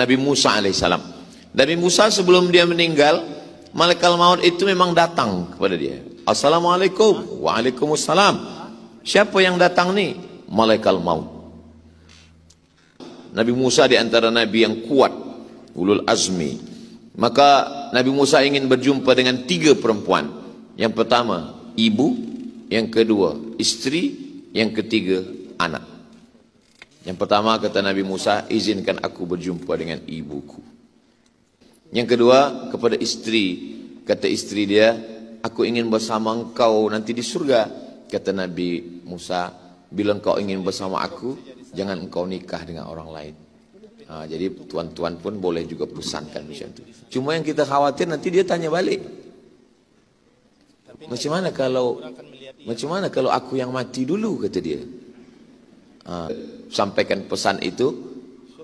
Nabi Musa alaihissalam. Nabi Musa sebelum dia meninggal, malaikat maut itu memang datang kepada dia. Assalamualaikum. Waalaikumsalam. Siapa yang datang nih? Malaikat maut. Nabi Musa di antara nabi yang kuat, ulul azmi. Maka Nabi Musa ingin berjumpa dengan 3 perempuan. Yang pertama ibu, yang kedua istri, yang ketiga anak. Yang pertama kata Nabi Musa, izinkan aku berjumpa dengan ibuku. Yang kedua kepada istri, kata istri dia, aku ingin bersama engkau nanti di surga. Kata Nabi Musa, bila engkau ingin bersama aku, jangan engkau nikah dengan orang lain. Jadi tuan-tuan pun boleh juga pesankan macam itu. Cuma yang kita khawatir nanti dia tanya balik, macam mana kalau aku yang mati dulu, kata dia. Sampaikan pesan itu,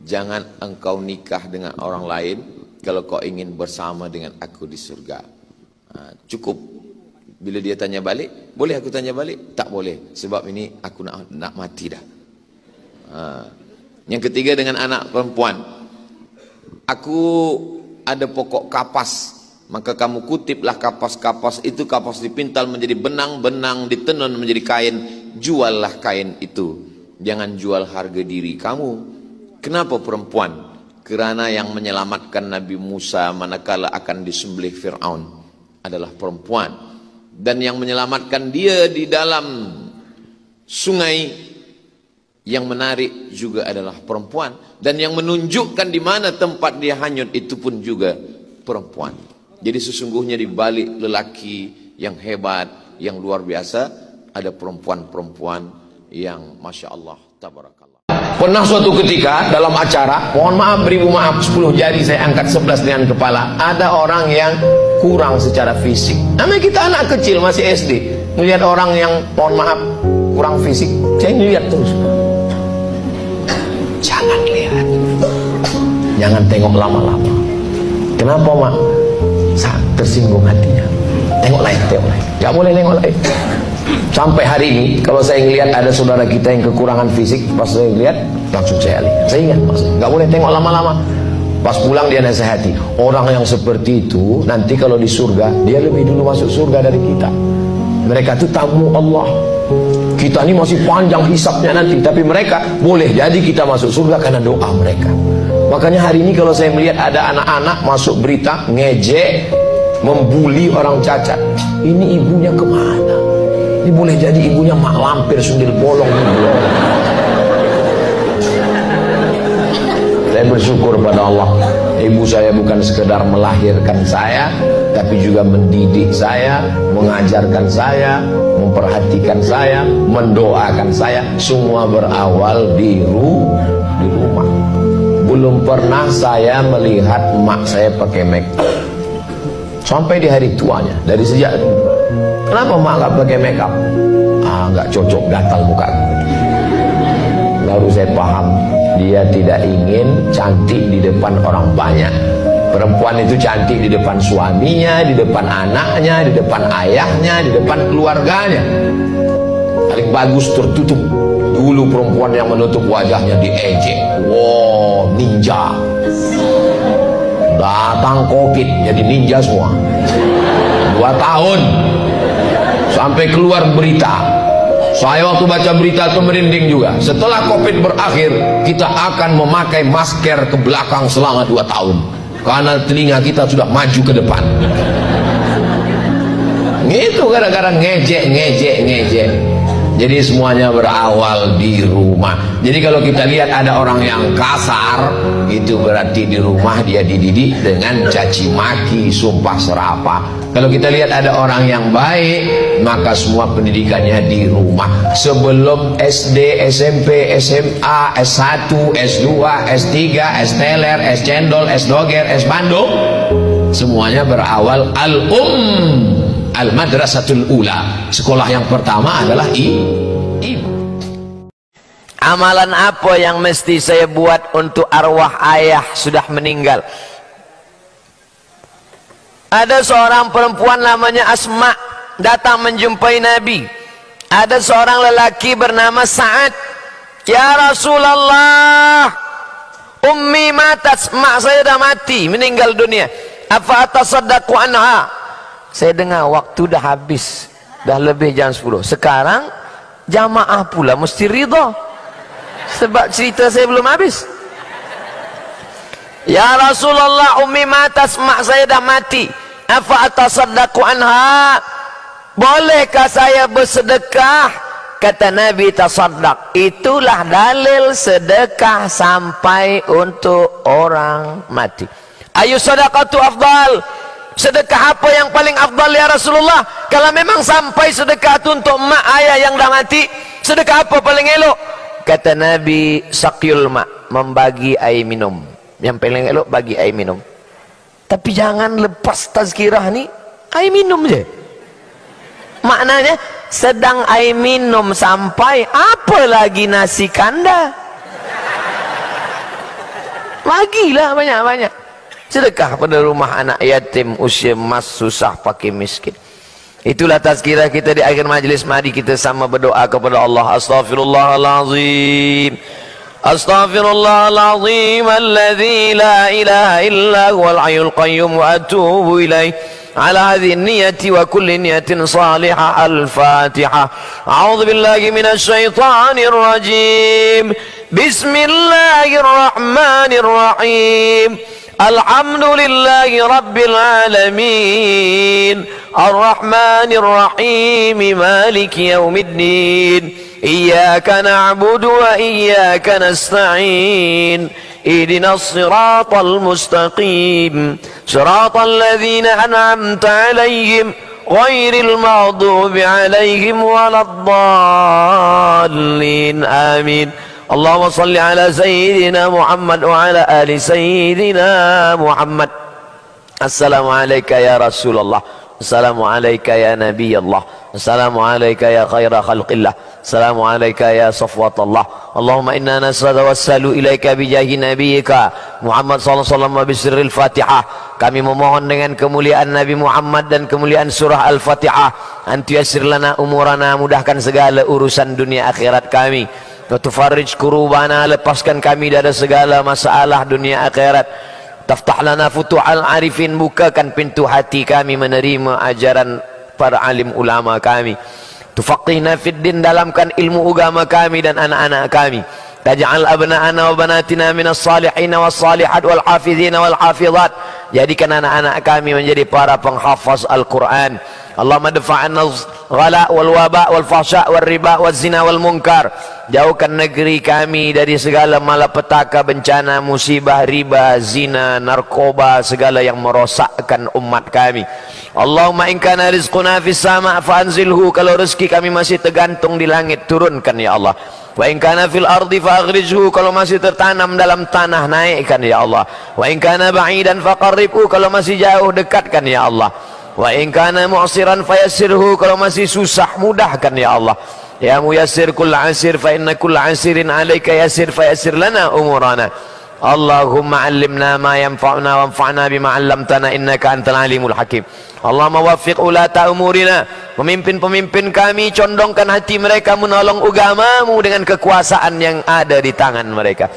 jangan engkau nikah dengan orang lain kalau kau ingin bersama dengan aku di surga. Cukup. Bila dia tanya balik, boleh aku tanya balik? Tak boleh, sebab ini aku nak mati dah. Yang ketiga dengan anak perempuan, aku ada pokok kapas, maka kamu kutiplah kapas-kapas itu, kapas dipintal menjadi benang-benang, ditenun menjadi kain, juallah kain itu, jangan jual harga diri kamu. Kenapa perempuan? Kerana yang menyelamatkan Nabi Musa manakala akan disembelih Fir'aun adalah perempuan, dan yang menyelamatkan dia di dalam sungai yang menarik juga adalah perempuan, dan yang menunjukkan di mana tempat dia hanyut itu pun juga perempuan. Jadi sesungguhnya di balik lelaki yang hebat, yang luar biasa, ada perempuan-perempuan yang Masya Allah, tabarakallah. Pernah suatu ketika dalam acara, mohon maaf, beribu maaf, 10 jari saya angkat, 11 dengan kepala, ada orang yang kurang secara fisik. Namanya kita anak kecil, masih SD, melihat orang yang mohon maaf kurang fisik, saya lihat terus. Jangan lihat, jangan tengok lama-lama. Kenapa mak? Tersinggung hatinya. Tengok lain, gak boleh tengok lain. Sampai hari ini kalau saya ngelihat ada saudara kita yang kekurangan fisik, pas saya lihat langsung saya lihat. Saya ingat maksudnya, gak boleh tengok lama-lama. Pas pulang dia nasihati, orang yang seperti itu nanti kalau di surga dia lebih dulu masuk surga dari kita. Mereka itu tamu Allah. Kita ini masih panjang hisapnya nanti, tapi mereka boleh jadi kita masuk surga karena doa mereka. Makanya hari ini kalau saya melihat ada anak-anak masuk berita ngejek, membuli orang cacat, ini ibunya kemana? Ini boleh jadi ibunya mak lampir sundil bolong. Saya bersyukur pada Allah, ibu saya bukan sekedar melahirkan saya, tapi juga mendidik saya, mengajarkan saya, memperhatikan saya, mendoakan saya. Semua berawal di rumah. Belum pernah saya melihat emak saya pakai make up sampai di hari tuanya, dari sejak dulu. Kenapa emak gak pakai make up? Gak cocok, gatal muka. Baru saya paham, dia tidak ingin cantik di depan orang banyak. Perempuan itu cantik di depan suaminya, di depan anaknya, di depan ayahnya, di depan keluarganya. Paling bagus tertutup. Dulu perempuan yang menutup wajahnya diejek. Wow, ninja. Datang COVID jadi ninja semua. 2 tahun sampai keluar berita. Saya waktu baca berita itu merinding juga. Setelah COVID berakhir, kita akan memakai masker ke belakang selama 2 tahun. Karena telinga kita sudah maju ke depan. Itu gara-gara ngejek. Jadi semuanya berawal di rumah. Jadi kalau kita lihat ada orang yang kasar, itu berarti di rumah dia dididik dengan caci maki, sumpah serapah. Kalau kita lihat ada orang yang baik, maka semua pendidikannya di rumah. Sebelum SD, SMP, SMA, S1, S2, S3, S teler, S cendol, S doger, S bandung, semuanya berawal Al-Madrasatul Ula. Sekolah yang pertama adalah ibu. Amalan apa yang mesti saya buat untuk arwah ayah sudah meninggal? Ada seorang perempuan namanya Asma datang menjumpai Nabi. Ada seorang lelaki bernama Sa'ad. Ya Rasulullah, ummi matat, mak saya dah mati, meninggal dunia. Afa atasaddaqu anha. Saya dengar waktu dah habis, dah lebih jam 10. Sekarang jamaah pula mesti ridha, sebab cerita saya belum habis. Ya Rasulullah, ummi matas, mak saya dah mati. Afa atasaddaqu anha, bolehkah saya bersedekah? Kata Nabi, tasaddaq. Itulah dalil sedekah sampai untuk orang mati. Ayu sadaqatu afdal, sedekah apa yang paling afdal ya Rasulullah? Kalau memang sampai sedekah itu untuk mak ayah yang dah mati, sedekah apa paling elok? Kata Nabi, saqyul mak, membagi air minum. Yang paling elok bagi air minum. Tapi jangan lepas tazkirah ni air minum je. Maknanya sedang air minum sampai, apa lagi nasi kanda? Bagilah banyak-banyak. Sedekah pada rumah anak yatim, usia emas, susah, pakai miskin. Itulah tazkirah kita di akhir majlis. Mari kita sama berdoa kepada Allah. Astaghfirullahalazim. Astaghfirullahalazim alladzi la ilaha illa huwal hayyul qayyum wa atubu ilaih. Ala hadhihi niyyati wa kulli niyyatin salihah. Al-Fatihah. A'udzu billahi minasy syaithanir rajim. Bismillahirrahmanirrahim. Alhamdulillahi rabbil alamin. Ar-Rahmanir Rahim. Maliki yaumiddin. Iyyaka na'budu wa iyyaka nasta'in. Ihdinas siratal mustaqim. Siratal ladzina an'amta 'alaihim ghairil maghdubi 'alaihim waladdallin. Amin. Allahumma salli ala sayyidina Muhammad wa ala ali sayyidina Muhammad. Assalamualaikum ya Rasulullah. Assalamualaikum ya Nabi Allah. Assalamualaikum ya khaira khalqillah. Assalamualaikum ya safwatullah. Allahumma inna nas'alu ilaika bijahi nabiyyika Muhammad sallallahu alaihi wasallam wa bisirril Fatihah. Kami memohon dengan kemuliaan Nabi Muhammad dan kemuliaan surah Al-Fatihah, antuyassir lana umurana, mudahkan segala urusan dunia akhirat kami. Wa tufarrij kurubana, lepaskan kami dari segala masalah dunia akhirat. Taftah lana futuhal arifin, bukakan pintu hati kami menerima ajaran para alim ulama kami. Tufaqihna fid din, dalamkan ilmu agama kami dan anak-anak kami. Taj'al abna'ana wa banatina minas salihin was salihat wal hafizin wal hafizat. Jadikan anak-anak kami menjadi para penghafaz Al-Quran. Allahumma dafa'anna ghala wal waba wal fahsya wal riba wal zina wal munkar. Jauhkan negeri kami dari segala malapetaka, bencana, musibah, riba, zina, narkoba, segala yang merosakkan umat kami. Allahumma in kana rizquna fis sama' fa'anzilhu, kalau rezeki kami masih tergantung di langit, turunkan ya Allah. Wa in kana fil ardi fa'akhrijhu, kalau masih tertanam dalam tanah, naikkan ya Allah. Wa in kana ba'idan faqarribhu, kalau masih jauh, dekatkan ya Allah. Wa in kana mu'siran fayassirhu, kalau masih susah, mudahkan ya Allah. Ya muyassir kull asir fa inna kull asirin alayka yassir fayassir lana umurana. Allahumma 'allimna ma yanfa'una wanfa'na bima 'allamtana innaka antal alimul hakim. Allahumma waffiq ulata umurina, pemimpin-pemimpin kami condongkan hati mereka menolong agamamu dengan kekuasaan yang ada di tangan mereka.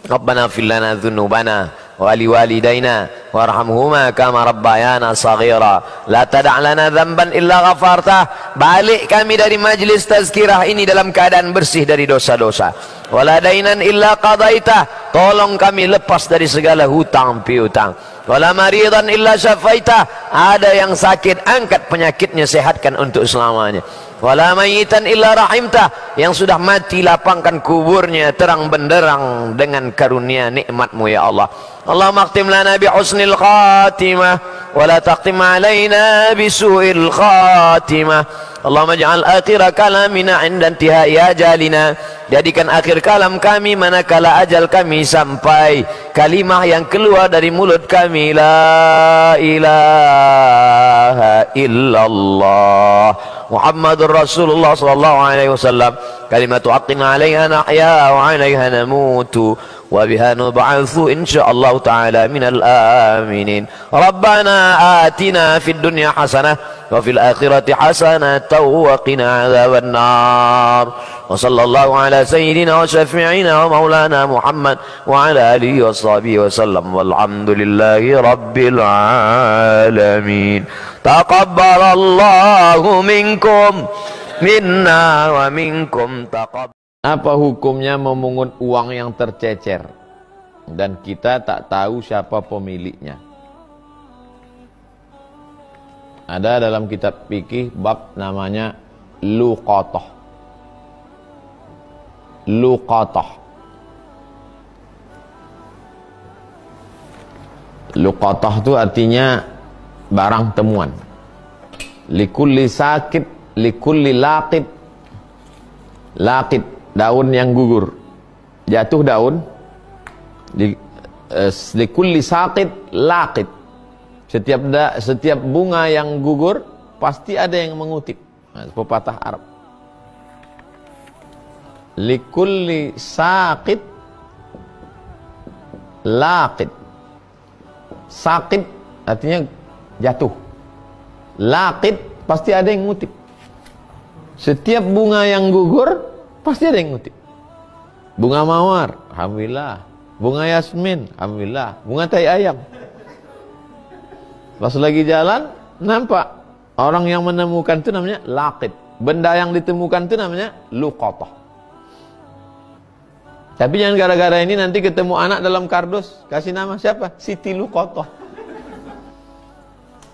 Rabbana fil lana dzunubana wa liwalidayna warhamhuma kama rabbayana saghira. La tada' lana dzamban illa ghafartah. Balik kami dari majlis tazkirah ini dalam keadaan bersih dari dosa-dosa. Wala dainan illa qadaitah, tolong kami lepas dari segala hutang piutang. Wala maridan illa syafaitah, ada yang sakit, angkat penyakitnya, sehatkan untuk selamanya. Wala mayitan illa rahimtah, yang sudah mati lapangkan kuburnya terang benderang dengan karunia nikmatmu ya Allah. Allahumma akhtim lana bi husnil khatimah wa la taqtim alaina bi su'il khatimah. Allahumma ij'al akhir kalamina 'inda intihai ajalina, jadikan akhir kalam kami manakala ajal kami sampai, kalimah yang keluar dari mulut kami, la ilaha illallah Muhammadur Rasulullah sallallahu alaihi wasallam. Kalimatu haqqin 'alaiha nahya wa 'alaiha namutu wa biha nub'atsu insyaallah ta'ala minal aminin. Rabbana atina fid dunya hasanah وفي الآخرة حسنة وقنا عذاب النار وصلى الله على سيدنا وشفيعنا ومولانا محمد وعلى آله وصحبه وسلم والحمد لله رب العالمين تقبل الله منكم منا ومنكم تقبل. Apa hukumnya memungut uang yang tercecer dan kita tak tahu siapa pemiliknya? Ada dalam kitab fikih bab namanya luqatah. Luqatah. Luqatah itu artinya barang temuan. Likulli sakit, likulli laqit. Laqit, daun yang gugur. Jatuh daun. Likulli sakit, laqit. Setiap bunga yang gugur pasti ada yang mengutip. Nah, pepatah Arab. Likulli saqit laqit. Saqit artinya jatuh. Laqit pasti ada yang ngutip. Setiap bunga yang gugur pasti ada yang ngutip. Bunga mawar, alhamdulillah. Bunga yasmin, alhamdulillah. Bunga tai ayam. Pas lagi jalan, nampak orang yang menemukan itu namanya laqit. Benda yang ditemukan itu namanya luqatah. Tapi jangan gara-gara ini nanti ketemu anak dalam kardus, kasih nama siapa? Siti Luqatah.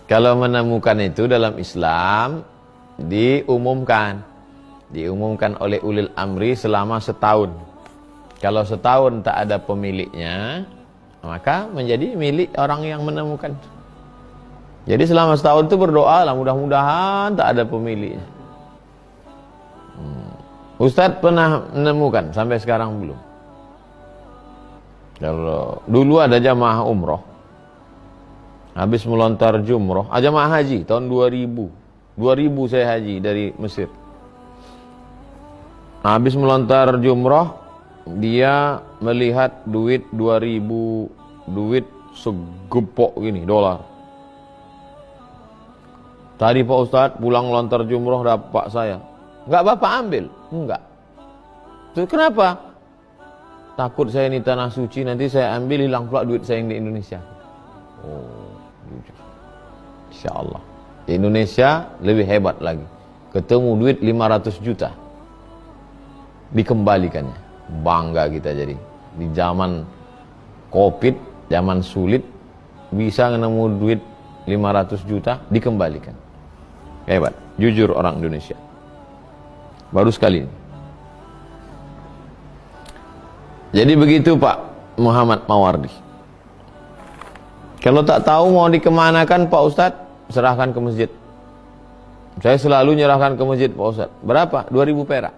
Kalau menemukan itu dalam Islam diumumkan oleh ulil amri selama setahun. Kalau setahun tak ada pemiliknya, maka menjadi milik orang yang menemukan. Jadi selama setahun itu berdoa lah, mudah-mudahan tak ada pemiliknya. Ustadz pernah menemukan, sampai sekarang belum. Kalau dulu ada jamaah umroh, habis melontar jumroh, jamaah haji tahun 2000 saya haji dari Mesir. Habis melontar jumroh, dia melihat duit 2000, duit segepok gini dolar. Tadi Pak Ustadz pulang lontar jumroh dapat saya. Enggak Bapak ambil? Enggak. Terus kenapa? Takut saya ini tanah suci, nanti saya ambil hilang pula duit saya yang di Indonesia. Oh, jujur. Insya Allah. Di Indonesia lebih hebat lagi. Ketemu duit 500 juta. Dikembalikannya. Bangga kita jadi. Di zaman Covid, zaman sulit, bisa nemu duit 500 juta, dikembalikan. Hebat, jujur orang Indonesia. Baru sekali ini. Jadi begitu Pak Muhammad Mawardi. Kalau tak tahu mau dikemanakan Pak Ustadz, serahkan ke masjid. Saya selalu nyerahkan ke masjid Pak Ustadz. Berapa? 2000 perak.